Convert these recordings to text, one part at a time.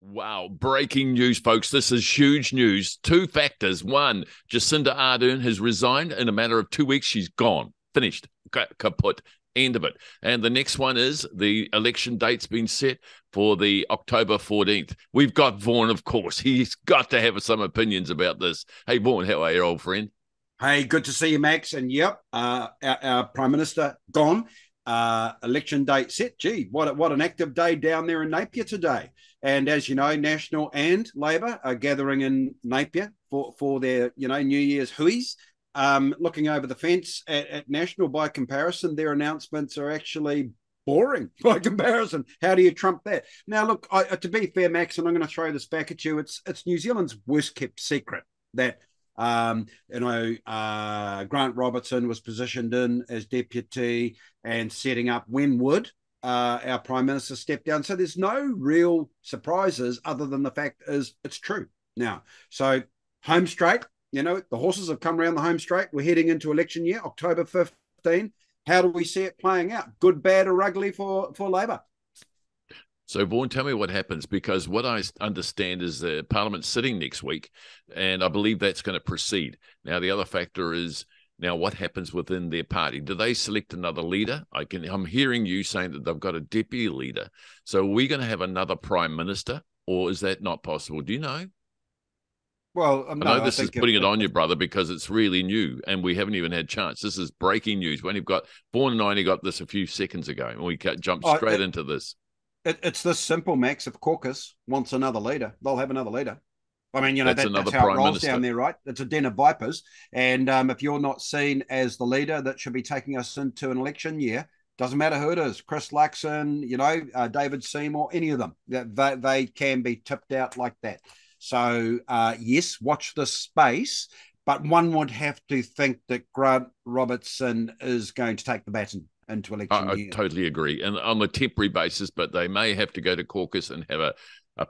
Wow, breaking news, folks. This is huge news. Two factors. One, Jacinda Ardern has resigned. In a matter of 2 weeks, she's gone. Finished. Kaput. End of it. And the next one is the election date's been set for the October 14th. We've got Vaughan, of course. He's got to have some opinions about this. Hey, Vaughan, how are you, old friend? Hey, good to see you, Max. And yep, our Prime Minister gone. Election date set. Gee, what an active day down there in Napier today. And as you know, National and Labor are gathering in Napier for their New Year's hooies. Looking over the fence at National, by comparison, their announcements are actually boring by comparison. How do you trump that? Now, look, to be fair, Max, and I'm going to throw this back at you. It's New Zealand's worst kept secret that Grant Robertson was positioned in as deputy and setting up when would our Prime Minister step down. So there's no real surprises other than the fact is it's true now. So home straight, the horses have come around the home straight. We're heading into election year, October 15. How do we see it playing out? Good, bad, or ugly for Labor? So, Vaughan, tell me what happens, because what I understand is the Parliament's sitting next week, and I believe that's going to proceed. Now, the other factor is now what happens within their party. Do they select another leader? I'm hearing you saying that they've got a deputy leader. So, are we going to have another Prime Minister, or is that not possible? Do you know? Well, no, I know this is putting it on you, brother, because it's really new, and we haven't even had a chance. This is breaking news. When you've got Vaughan and I only got this a few seconds ago, and we jumped straight into this. It's this simple, Max. If caucus wants another leader, they'll have another leader. I mean, that's how it rolls down there, right? It's a den of vipers. And if you're not seen as the leader that should be taking us into an election year, doesn't matter who it is, Chris Luxon, David Seymour, any of them, they can be tipped out like that. So, yes, watch this space. But one would have to think that Grant Robertson is going to take the baton into election year. I totally agree. And on a temporary basis, but they may have to go to caucus and have a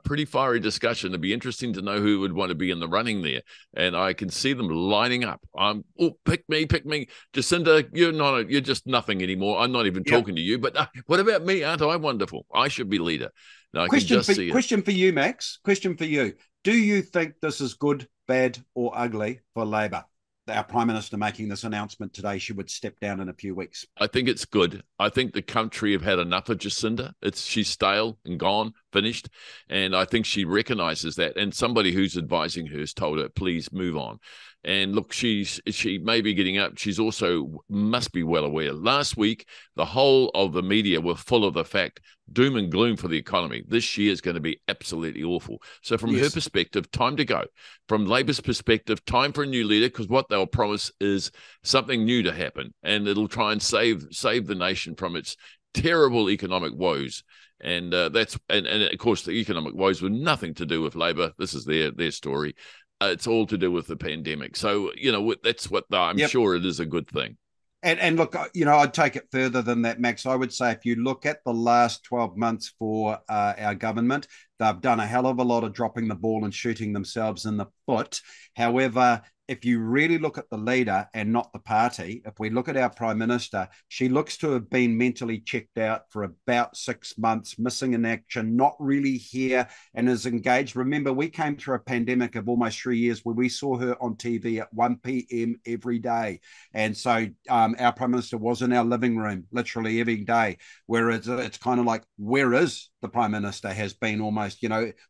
pretty fiery discussion. It'd be interesting to know who would want to be in the running there. And I can see them lining up. Pick me. Jacinda, you're just nothing anymore. I'm not even talking to you. But what about me? Aren't I wonderful? I should be leader. Now, question for you, Max. Question for you. Do you think this is good, bad, or ugly for Labor? Our Prime Minister making this announcement today, she would step down in a few weeks. I think it's good. I think the country have had enough of Jacinda. She's stale and gone, finished. And I think she recognises that. And somebody who's advising her has told her, please move on. And look, she may be getting up. She's also must be well aware. Last week, the whole of the media were full of the fact, doom and gloom for the economy. This year is going to be absolutely awful. So from her perspective, time to go. From Labor's perspective, time for a new leader, because what they'll promise is something new to happen. And it'll try and save the nation from its terrible economic woes. And and of course, the economic woes were nothing to do with Labor. This is their story. It's all to do with the pandemic. So, that's what I'm sure it is a good thing. And look, I'd take it further than that, Max. I would say if you look at the last 12 months for our government, they've done a hell of a lot of dropping the ball and shooting themselves in the foot. However, if you really look at the leader and not the party, if we look at our Prime Minister, she looks to have been mentally checked out for about 6 months, missing in action, not really here, and is engaged. Remember, we came through a pandemic of almost 3 years where we saw her on TV at 1 p.m. every day. And so our Prime Minister was in our living room literally every day, whereas it's kind of like, where is the Prime Minister has been almost,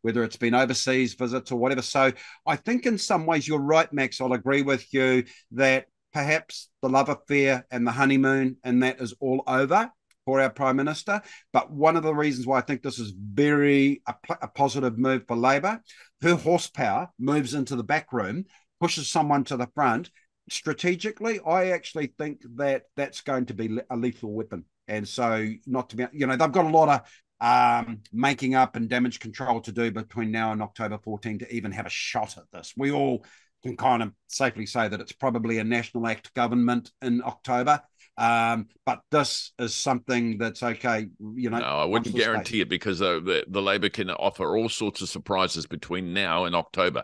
whether it's been overseas visits or whatever. So I think in some ways you're right, Max. I'll agree with you that perhaps the love affair and the honeymoon and that is all over for our Prime Minister. But one of the reasons why I think this is a positive move for Labor, her horsepower moves into the back room, pushes someone to the front. Strategically, I actually think that that's going to be a lethal weapon. And so not to be, they've got a lot of making up and damage control to do between now and October 14 to even have a shot at this. We all can kind of safely say that it's probably a National Act government in October. But this is something that's okay. No, I wouldn't guarantee it, because the Labor can offer all sorts of surprises between now and October.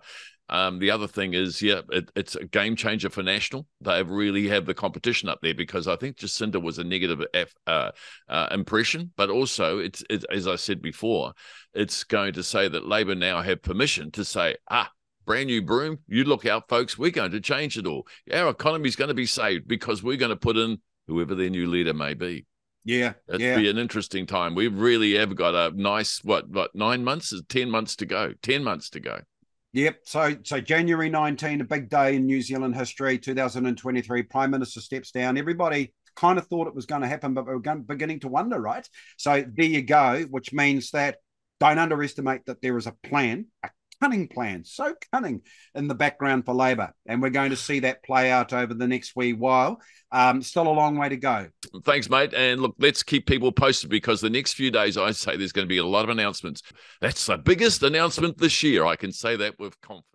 The other thing is, it's a game changer for National. They really have the competition up there, because I think Jacinda was a negative impression, but also it's as I said before, it's going to say that Labor now have permission to say, brand new broom, you look out, folks, we're going to change it all. Our economy is going to be saved because we're going to put in whoever their new leader may be. Yeah, it'll be an interesting time. We really have got a nice, 9 months, 10 months to go, 10 months to go. Yep. So January 19, a big day in New Zealand history, 2023, Prime Minister steps down. Everybody kind of thought it was going to happen, but we were beginning to wonder, right? So there you go, which means that don't underestimate that there is a plan, a cunning plan, so cunning in the background for Labor. And we're going to see that play out over the next wee while. Still a long way to go. Thanks, mate. And look, let's keep people posted, because the next few days, I say there's going to be a lot of announcements. That's the biggest announcement this year. I can say that with confidence.